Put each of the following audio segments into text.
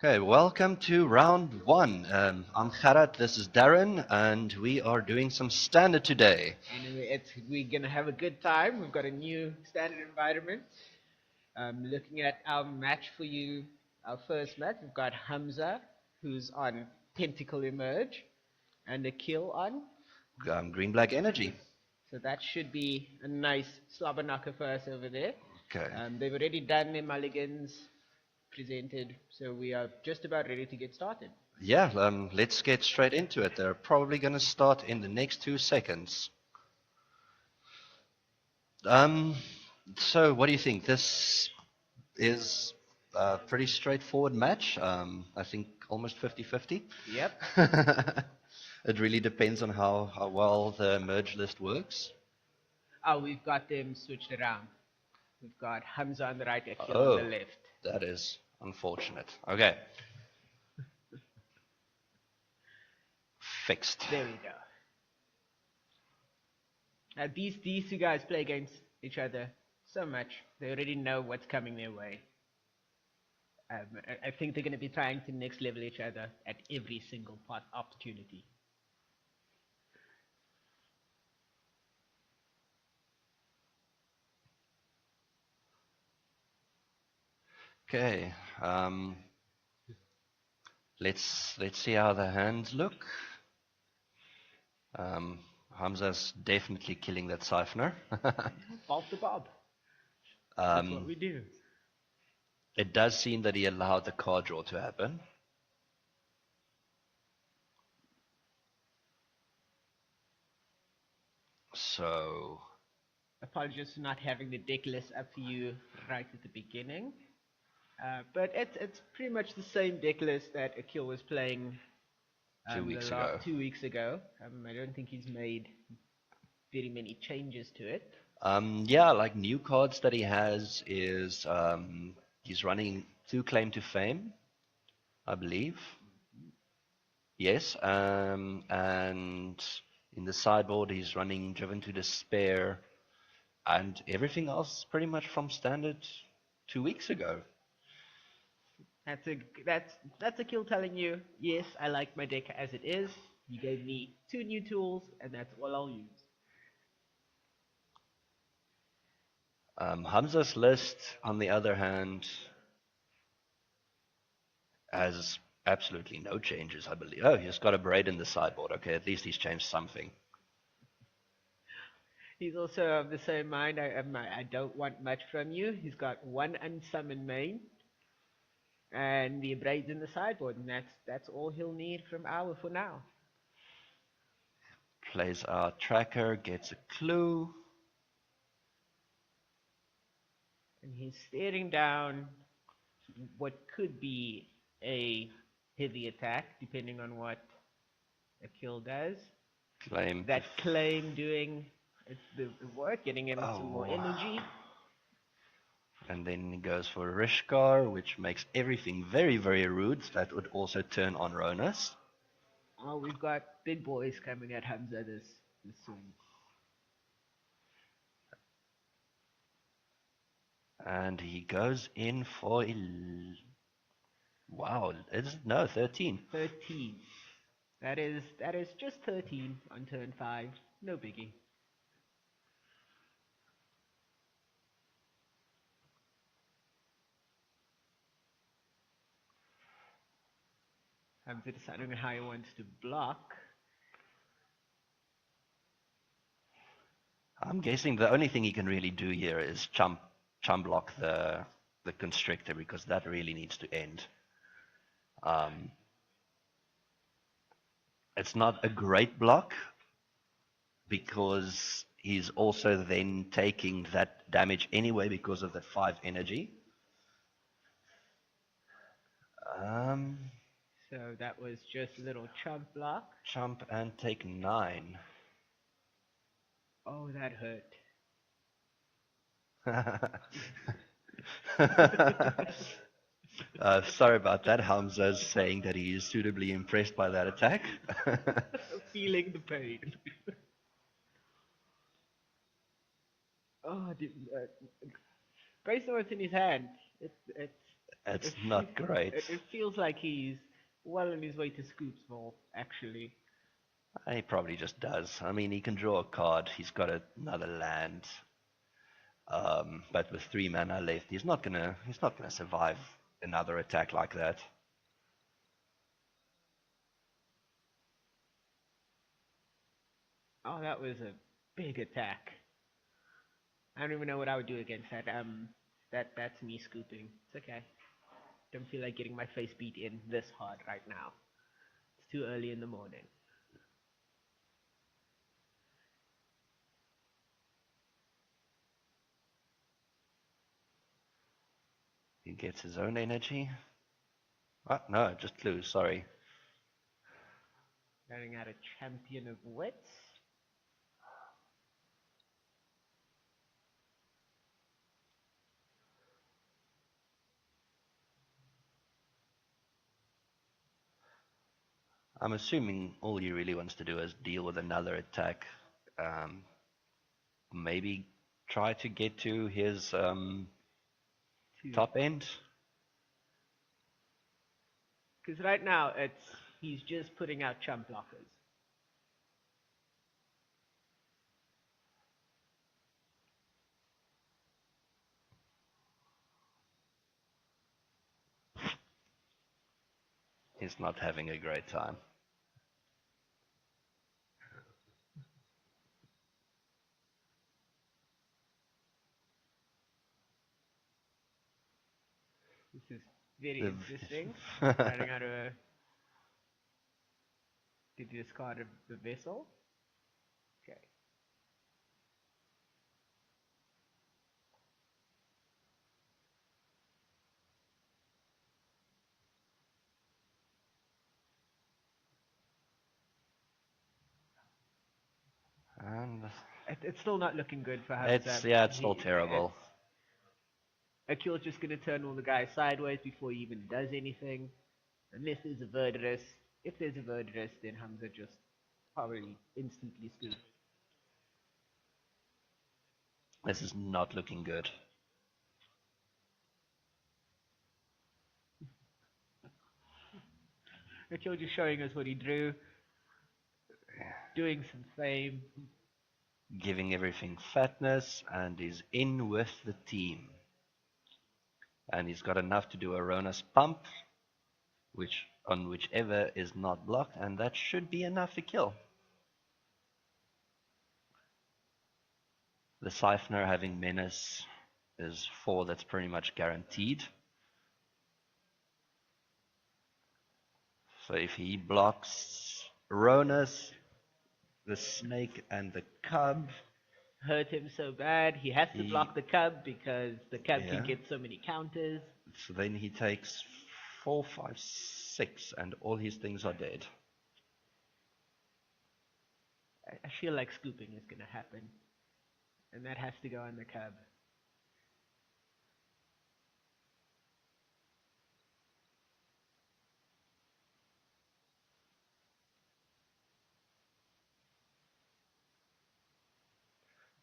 Okay, welcome to round one. I'm Kharat, this is Darren, and we are doing some standard today. Anyway, we're gonna have a good time. We've got a new standard environment. Looking at our match for you, our first match, we've got Hamza, who's on Tentacle Emerge, and Aqeel on. Green Black Energy. So that should be a nice slobber knocker for us over there. Okay. They've already done their mulligans, presented, so we are just about ready to get started. Yeah, let's get straight into it. They're probably going to start in the next 2 seconds. Um, so, what do you think? This is a pretty straightforward match. I think almost 50-50. Yep. It really depends on how well the merge list works. Oh, we've got them switched around. We've got Hamza on the right, Aqeel on the Oh, left. that is unfortunate. Okay, fixed. There we go. Now these two guys play against each other so much they already know what's coming their way. I think they're going to be trying to next level each other at every single opportunity. Okay, let's see how the hands look. Um, Hamza's definitely killing that siphoner. Bob to Bob. That's what we do. It does seem that he allowed the card draw to happen. So, Apologies for not having the deck list up for you right at the beginning. But it's pretty much the same deck list that Aqeel was playing 2 weeks ago. 2 weeks ago. I don't think he's made very many changes to it. Yeah, like new cards that he has is he's running 2 Claim to Fame, I believe. Yes, and in the sideboard he's running Driven to Despair, and everything else pretty much from standard 2 weeks ago. That's Aqeel telling you, yes, I like my deck as it is. You gave me 2 new tools, and that's all I'll use. Hamza's list, on the other hand, has absolutely no changes, I believe. Oh, he's got a braid in the sideboard. Okay, at least he's changed something. He's also of the same mind. I don't want much from you. He's got one unsummoned main, and the braids in the sideboard, and that's all he'll need from our for now. Plays our tracker, gets a clue. And he's staring down what could be a heavy attack, depending on what Aqeel does. Claim. That claim doing the work, getting him some more Oh. energy. And then he goes for Rishkar, which makes everything very, very rude. That would also turn on Ronus. Oh, we've got big boys coming at Hamza this soon. And he goes in for wow, no, 13. 13. That is just 13 on turn 5. No biggie. Hamza deciding on how he wants to block. I'm guessing the only thing he can really do here is chump block the constrictor, because that really needs to end. It's not a great block because he's also then taking that damage anyway because of the 5 energy. So that was just a little chump block. Chump and take 9. Oh, that hurt. Sorry about that. Hamza's saying that he is suitably impressed by that attack. Feeling the pain. Oh, based on what's in his hand, it's It's It, not great. it feels like he's well on his way to Scoopsville, actually. He probably just does. I mean, he can draw a card. He's got another land. But with 3 mana left, he's not gonna survive another attack like that. Oh, that was a big attack. I don't even know what I would do against that. That's me scooping. It's okay. Don't feel like getting my face beat in this hard right now. It's too early in the morning. He gets his own energy. Oh, no, just clues. Sorry. Learning how to champion of wits. I'm assuming all he really wants to do is deal with another attack. Um, maybe try to get to his top end. Because right now he's just putting out chump blockers. He's not having a great time. This is very The interesting. Learning how to discard the vessel. Okay. and It's still not looking good for Hamza. it's still terrible. Akeel's just going to turn all the guys sideways before he even does anything. Unless there's a Verdurous. If there's a Verdurous, then Hamza just probably instantly scoops. This is not looking good. Akeel just showing us what he drew. Doing some fame. Giving everything fatness, and is in with the team. And he's got enough to do a Ronus pump, which on whichever is not blocked, and that should be enough to kill. The Siphoner having Menace is 4, that's pretty much guaranteed. So if he blocks Ronus, the Snake, and the Cub, Hurt him so bad. He has to block the Cub because the Cub Yeah. can get so many counters. so then he takes 4, 5, 6, and all his things are dead. I feel like scooping is going to happen. And that has to go on the Cub.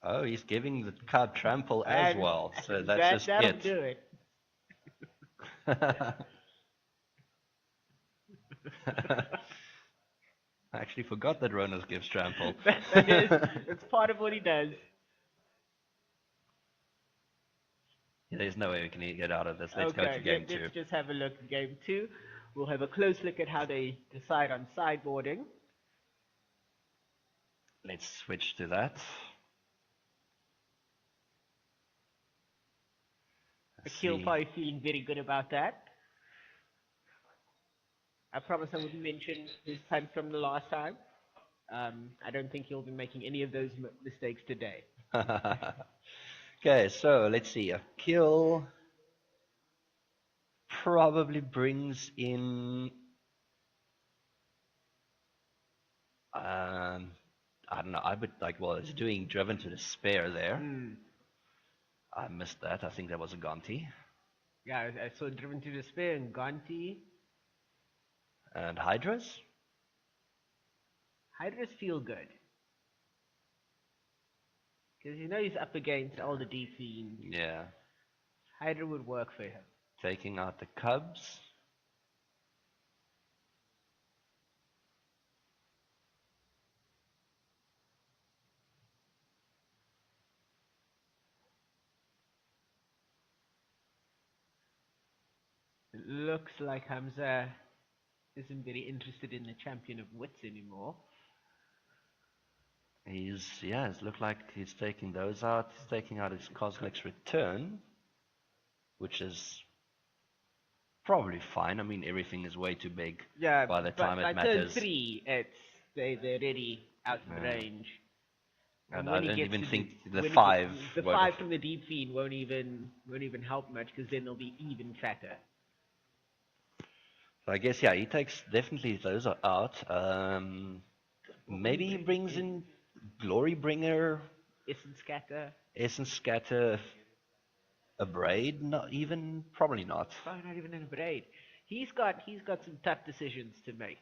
Oh, he's giving the Cub trample as And well, so that's just that'll it. do it. I actually forgot that Ronus gives trample. It's part of what he does. There's no way we can get out of this. Let's go to game 2. Let's just have a look at game 2. We'll have a close look at how they decide on sideboarding. Let's switch to that. Aqeel probably feeling very good about that. I promise I wouldn't mention his punt from the last time. I don't think he'll be making any of those mistakes today. Okay, so let's see. Aqeel probably brings in I don't know. I would like, well, it's doing Driven to Despair there. I missed that. I think that was a Gonti. Yeah, I saw Driven to Despair and Gonti. And Hydras? Hydras feel good. Because you know he's up against all the D Fiends. Yeah. Hydra would work for him. taking out the cubs. It looks like Hamza isn't very interested in the champion of wits anymore. It's looked like he's taking those out. He's taking out his Cosmic's Return, which is probably fine. I mean, everything is way too big Yeah, by the but time by it turn matters. 3, they're already out of Yeah. range. And And I when he don't gets even to think the when he five. the won't 5 from the deep fiend won't even help much because then they'll be even fatter. So I guess yeah, he takes definitely those are out. What will he Maybe he bring brings in? in Glory Bringer, Essence Scatter. Essence Scatter, a Braid. Not even, probably not. Probably not even in a braid. He's got some tough decisions to make.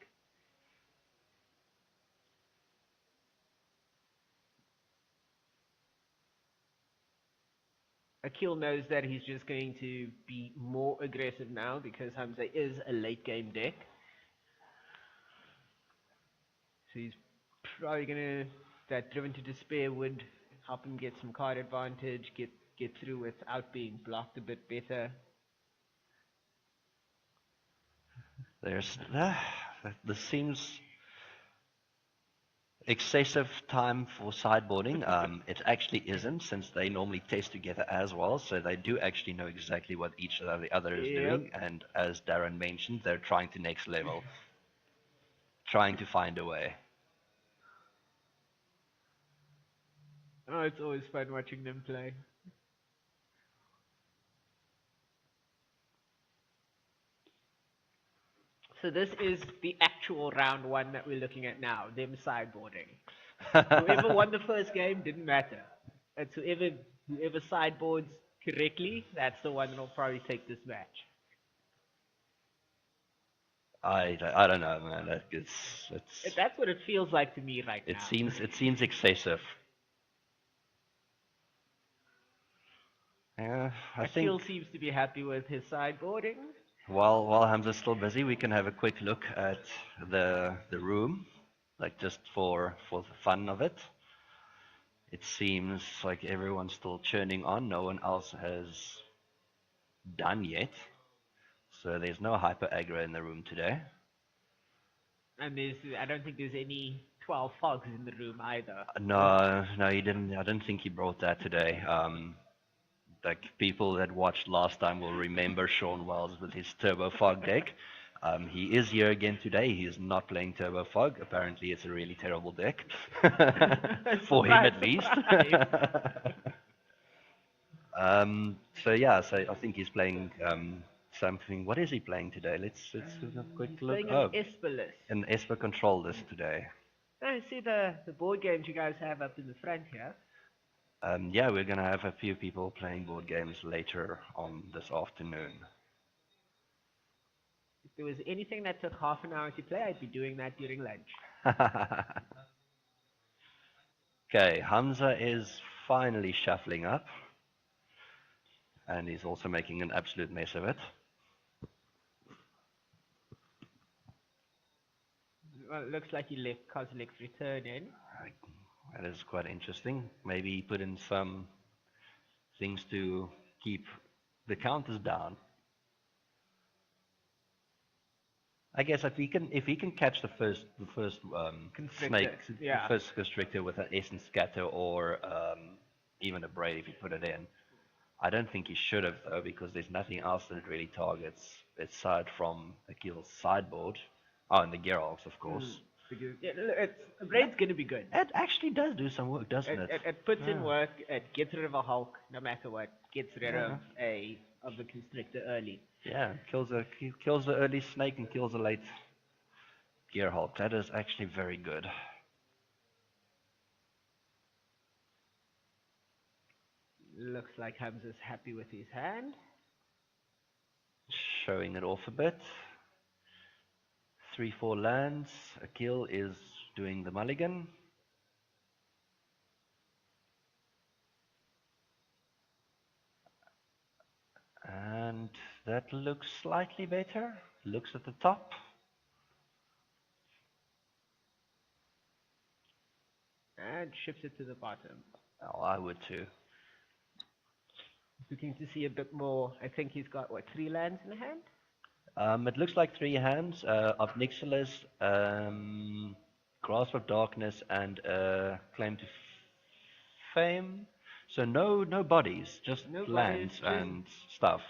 Aqeel knows that he's just going to be more aggressive now because Hamza is a late game deck. So he's probably gonna that Driven to Despair would help him get some card advantage, get through without being blocked a bit better. There's this seems excessive time for sideboarding. It actually isn't, since they normally test together as well, so they do actually know exactly what each of the other is Yep. doing. And as Darren mentioned, they're trying to next level, trying to find a way. Oh, it's always fun watching them play. So this is the actual round 1 that we're looking at now, them sideboarding. Whoever won the first game didn't matter. It's whoever sideboards correctly, that's the one that'll probably take this match. I don't know, man. That's what it feels like to me right It now. seems excessive. Yeah, I think Aqeel seems to be happy with his sideboarding. while Hamza's still busy, we can have a quick look at the room, like just for the fun of it. It seems like everyone's still churning on. No one else has done yet. So there's no hyper aggro in the room today. And I don't think there's any 12 fogs in the room either. No, he didn't. I don't think he brought that today. Like people that watched last time will remember Sean Wells with his Turbo Fog deck. He is here again today. He is not playing Turbo Fog. Apparently, it's a really terrible deck for him at least. So yeah, so I think he's playing something. What is he playing today? Let's have a quick He's look. playing Oh, an Esperless. an Esper control list today. I see the board games you guys have up in the front here. Yeah, we're gonna have a few people playing board games later on this afternoon. If there was anything that took half an hour to play, I'd be doing that during lunch. Okay, Hamza is finally shuffling up, and he's also making an absolute mess of it. Well, it looks like he left Cosmic's Return in. That is quite interesting. Maybe he put in some things to keep the counters down. I guess if he can catch the first snake, Constrictor, yeah. the first constrictor with an essence scatter or even a braid if you put it in. I don't think he should have though, because there's nothing else that it really targets aside from Aqeel's sideboard. Oh, and the Geralts, of course. Because the braid's gonna be good. It actually does do some work, doesn't it? It puts in Yeah. work. It gets rid of a Hulk, no matter what. Gets rid Yeah. of the Constrictor early. Yeah, kills the early snake and kills the late Gearhulk. That is actually very good. Looks like Hamza's happy with his hand. Showing it off a bit. 3-4 lands. Aqeel is doing the mulligan. And That looks slightly better. Looks at the top. And shifts it to the bottom. Oh, I would too. Looking to see a bit more. I think he's got, what, 3 lands in hand? It looks like 3 hands of Nixilis, Grasp of Darkness, and Claim to Fame. So no bodies, just No bodies, lands just... and stuff.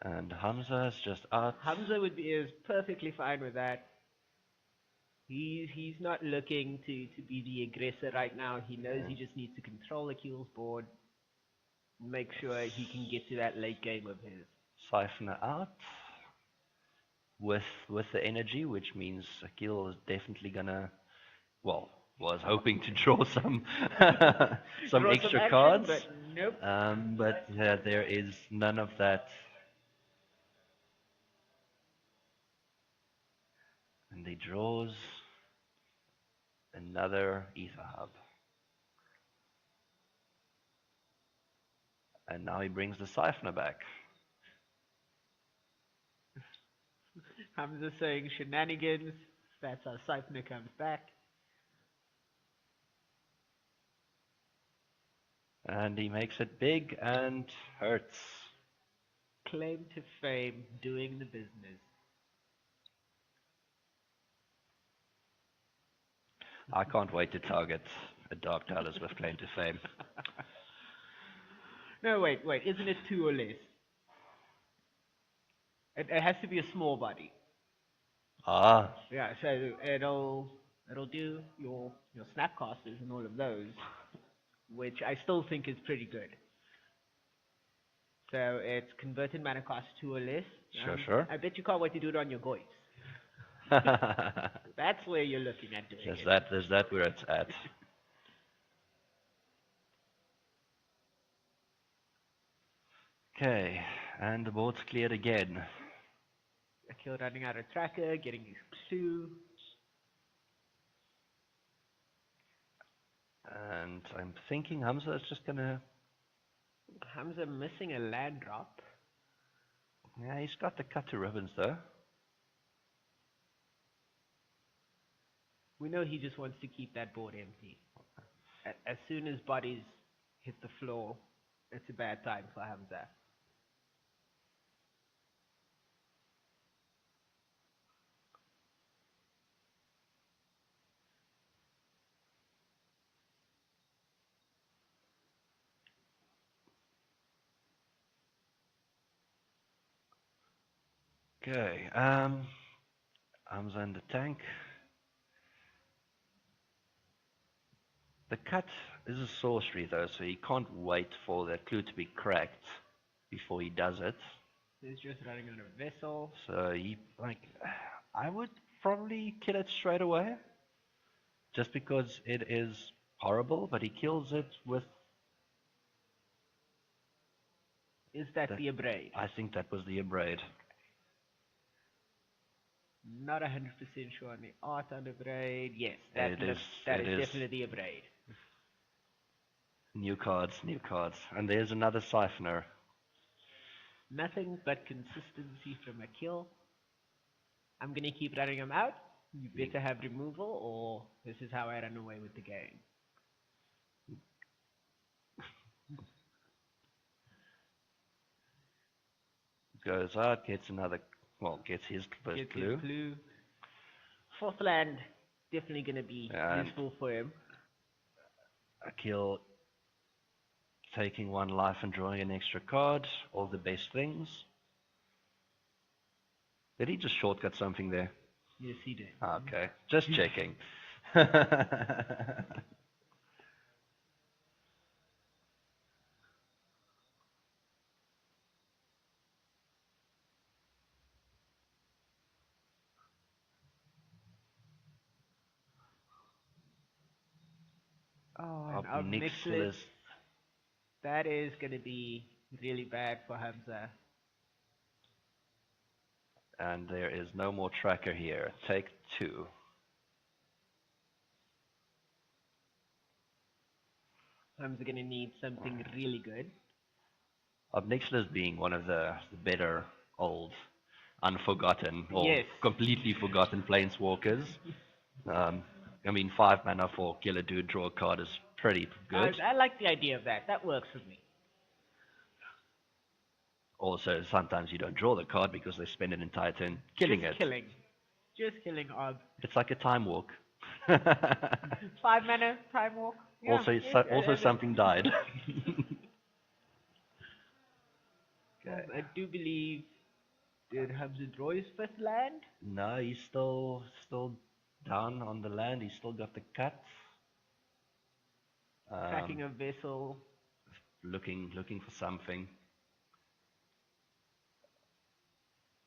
And Hamza's just out. Hamza is perfectly fine with that. He's not looking to be the aggressor right now. He knows he just needs to control Aqeel's board, make sure he can get to that late game of his. Siphoner out with the energy, which means Aqeel is definitely gonna, well, was hoping to draw some some Draw extra action, cards. but nope. But there is none of that. And he draws another Ether Hub. And now he brings the Siphoner back. Hamza saying shenanigans. That's how Siphoner comes back. And he makes it big and hurts. Claim to fame, doing the business. I can't wait to target a Dark Talus with Claim to Fame. No, wait. Isn't it 2 or less? It has to be a small body. Ah, Yeah, so it'll do your snapcasters and all of those, which I still think is pretty good. So it's converted mana cost 2 or less. Sure. I bet you can't wait to do it on your goits. That's where you're looking at doing it. Is that where it's at? Okay, and the board's cleared again. Aqeel running out of tracker, getting his clue. And I'm thinking Hamza is just gonna... Hamza missing a land drop. Yeah, he's got the cut to ribbons though. We know he just wants to keep that board empty. As soon as bodies hit the floor, it's a bad time for Hamza. Okay, Hamza in the tank. The cut is a sorcery though, so he can't wait for the clue to be cracked before he does it. He's just running on a vessel. So I would probably kill it straight away. Just because it is horrible, but he kills it with... Is that the Abrade? I think that was the Abrade. Not 100% sure on the art on Abrade. Yes, that is definitely Abrade. New cards. And there's another Siphoner. Nothing but consistency from Aqeel. I'm going to keep running him out. You better have removal, or this is how I run away with the game. Goes out, gets his first clue. His clue. 4th land, definitely going to be useful for him. Aqeel taking 1 life and drawing an extra card. All the best things. Did he just shortcut something there? Yes, he did. Okay, just checking. Oh, and Nixilis. That is going to be really bad for Hamza. And there is no more tracker here. Take 2. Hamza going to need something really good. Obnixilas being one of the better old, unforgotten or Yes. completely forgotten planeswalkers. Um, I mean, 5 mana for kill a dude, draw a card is pretty good. I like the idea of that. That works for me. Also, sometimes you don't draw the card because they spend an entire turn killing Just it. killing. Just killing Ob. It's like a time walk. 5 mana, Time Walk. Yeah. Also something died. Okay. I do believe, did Hamza draw his first land? No, he's still down on the land. He's still got the cut. Tracking a vessel. Looking for something.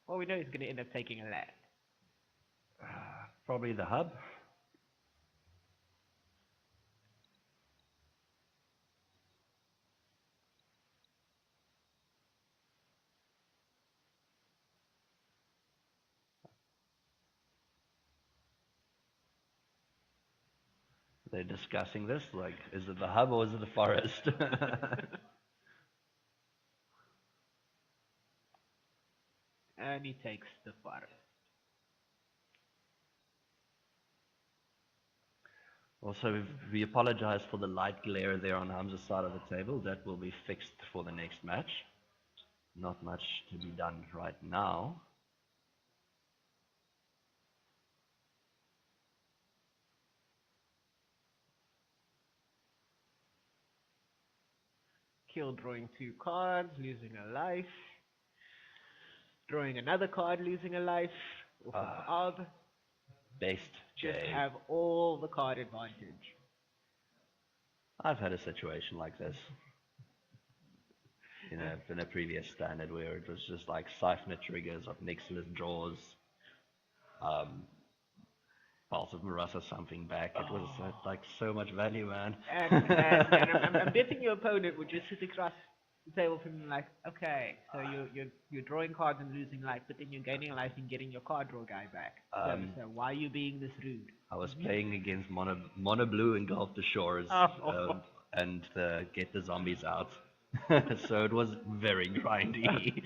Well, we know he's going to end up taking a land. Probably the hub. They're discussing this, like, is it the hub or is it the forest? And he takes the forest. Also, we apologize for the light glare there on Hamza's side of the table. That will be fixed for the next match. Not much to be done right now. Kill drawing 2 cards, losing a life. Drawing another card, losing a life. Off of Ob. Best Just J. have all the card advantage. I've had a situation like this. In a previous standard where it was just like Siphoner triggers of Nixilis draws, Pulse of Marasa something back. It was like so much value, man. And I'm betting your opponent would just sit across the table from you like, okay, so you're drawing cards and losing life, but then you're gaining life and getting your card draw guy back. So why are you being this rude? I was playing against mono blue and Gulf the Shores, and get the zombies out. So it was very grindy.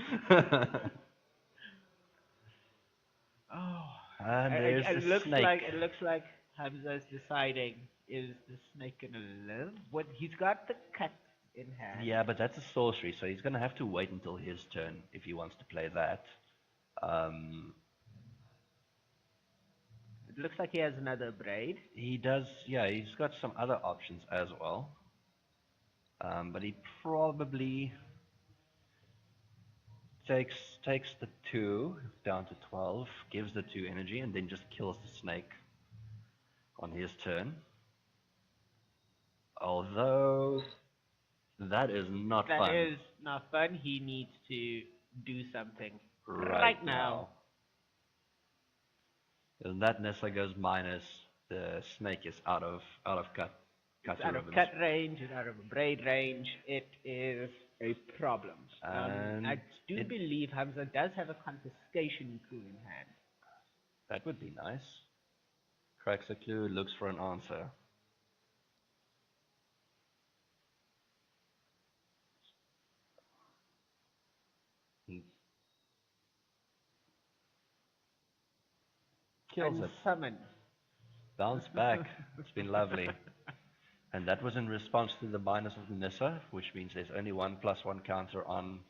And there's the snake. It looks like Hamza's deciding, is the snake gonna live? What, he's got the cut in hand. Yeah, but that's a sorcery, so he's gonna have to wait until his turn if he wants to play that. It looks like he has another braid. He does, yeah, he's got some other options as well. But he probably takes the 2 down to 12, gives the 2 energy, and then just kills the snake on his turn. Although that is not fun. That is not fun. He needs to do something right now. And that Nessa goes minus, the snake is out of cut. It's out of cut range, it's out of braid range. It is a problem. And I do believe Hamza does have a confiscation clue in hand. That would be nice. Cracks a clue, looks for an answer. He kills it. Summon. Bounce back. It's been lovely. And that was in response to the minus of the Nissa, which means there's only 1/1 counter on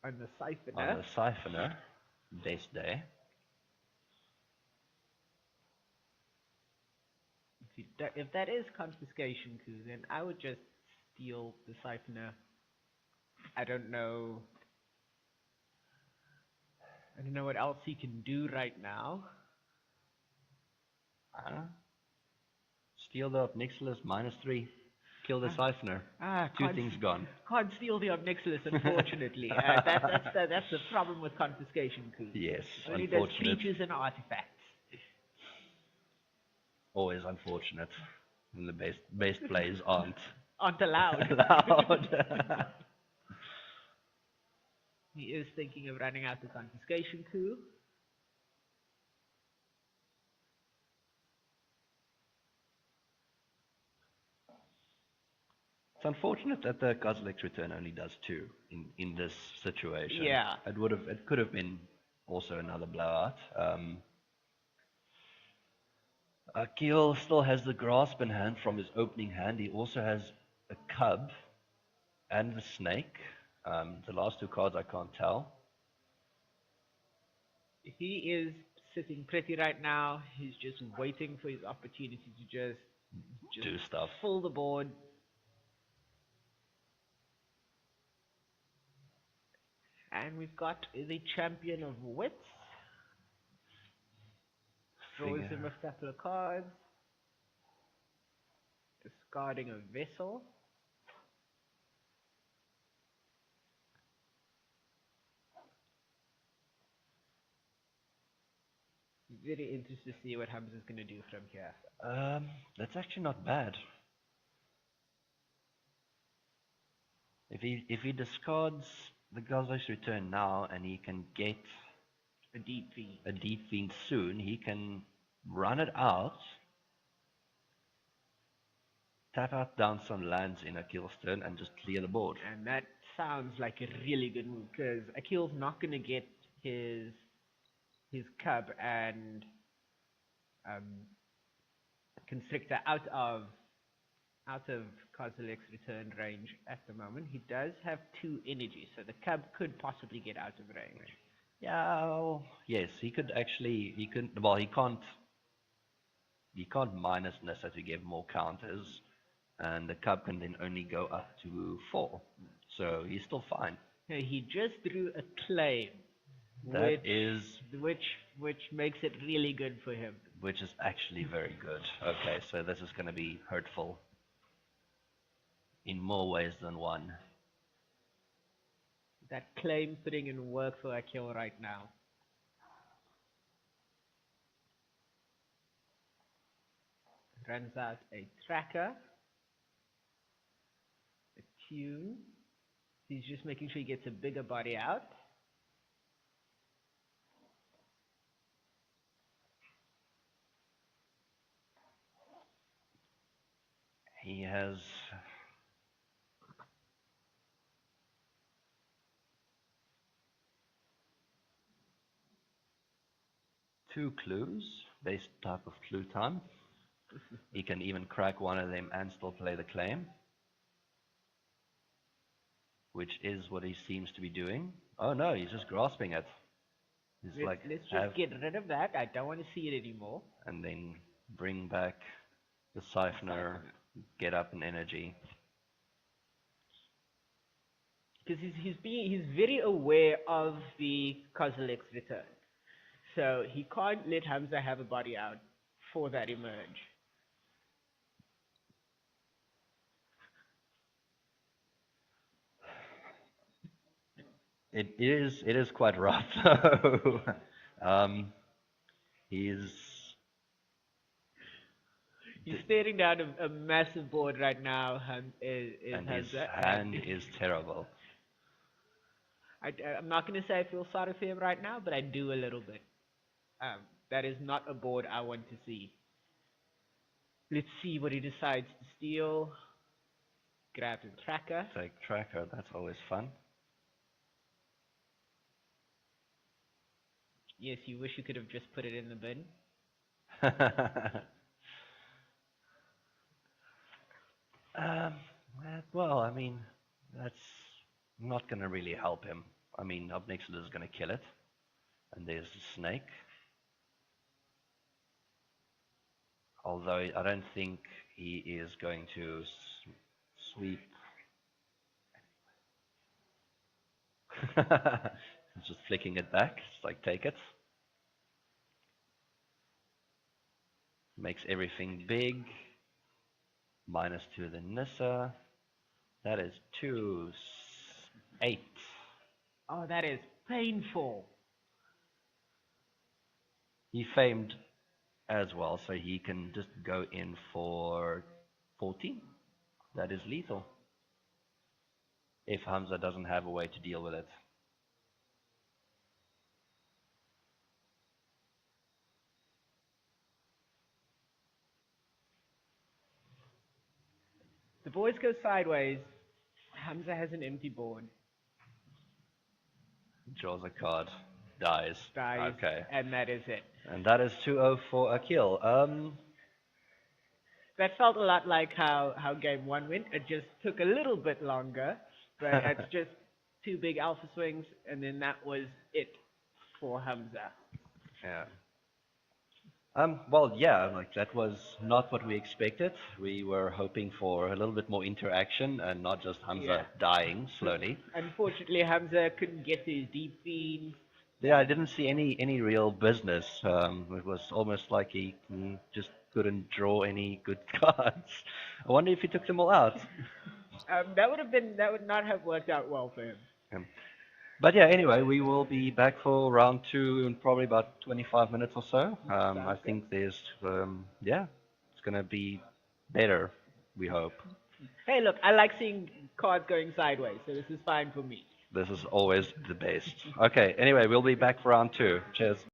the Siphoner. On the Siphoner. Best day. If that is confiscation coup, then I would just steal the Siphoner. I don't know what else he can do right now. Steal the Obnixilis, -3. Kill the Siphoner. Two things gone. Can't steal the Obnixilis, unfortunately. That's the problem with confiscation coup. Yes, only unfortunate. does creatures and artifacts. Always unfortunate. And the best plays aren't allowed. He is thinking of running out the confiscation coup. It's unfortunate that the Kozilek's return only does two in this situation. Yeah. It could have been also another blowout. Aqeel still has the grasp in hand from his opening hand. He also has a cub and the snake. The last two cards I can't tell. He is sitting pretty right now. He's just waiting for his opportunity to just Do stuff. fill the board. And we've got the champion of wits. Draws him a couple of cards. Discarding a vessel. Very interested to see what Hamza's going to do from here. That's actually not bad. If he discards the Kozilek's return now and he can get A deep fiend. a deep fiend soon, he can run it out, tap out down some lands in Aqeel's turn and just clear the board. And that sounds like a really good move because Aqeel's not going to get his cub and Constrictor out of Kozilek's return range at the moment. He does have 2 energy, so the cub could possibly get out of range. Yeah, well, yes, he could actually, he can't minus Nissa to give more counters, and the cub can then only go up to 4, so he's still fine. Yeah, he just drew a claim, which makes it really good for him. Which is actually very good. Okay, so this is going to be hurtful in more ways than one. That claim putting in work for Aqeel right now. Runs out a tracker, a tune. He's just making sure he gets a bigger body out. He has two clues, base type of clue time. He can even crack one of them and still play the claim, which is what he seems to be doing. Oh no, he's just grasping it. Let's just get rid of that. I don't want to see it anymore. And then bring back the siphoner, get up in energy. Because he's very aware of the Kozilek's return. So he can't let Hamza have a body out for that emerge. It is quite rough. He's staring down a massive board right now, and his hand is terrible. I'm not going to say I feel sorry for him right now, but I do a little bit. That is not a board I want to see. Let's see what he decides to steal. Grab the tracker. Take tracker, that's always fun. Yes, you wish you could have just put it in the bin. Well, I mean, that's not going to really help him. I mean, Obnixil is going to kill it. And there's the snake. Although I don't think he is going to sweep. Just flicking it back. It's like, take it. Makes everything big. -2 the Nissa. That is 2, 8. Oh, that is painful. He famed as well, so he can just go in for 14. That is lethal. If Hamza doesn't have a way to deal with it. The boards go sideways, Hamza has an empty board, Draws a card. Dies. dies, Okay. and that is it. And that is 2-0 for Aqeel. That felt a lot like how game one went. It just took a little bit longer, but it's just two big alpha swings, and then that was it for Hamza. yeah. Well, yeah, like that was not what we expected. We were hoping for a little bit more interaction and not just Yeah. Hamza dying slowly. Unfortunately, Hamza couldn't get to his deep fiends. Yeah, I didn't see any real business. It was almost like he just couldn't draw any good cards. I wonder if he took them all out. That would not have worked out well for him. Um, But yeah, anyway, we will be back for round two in probably about 25 minutes or so. I Sounds good. think yeah, it's gonna be better. We hope. Hey, look, I like seeing cards going sideways, so this is fine for me. This is always the best. Okay, anyway, we'll be back for round two. Cheers.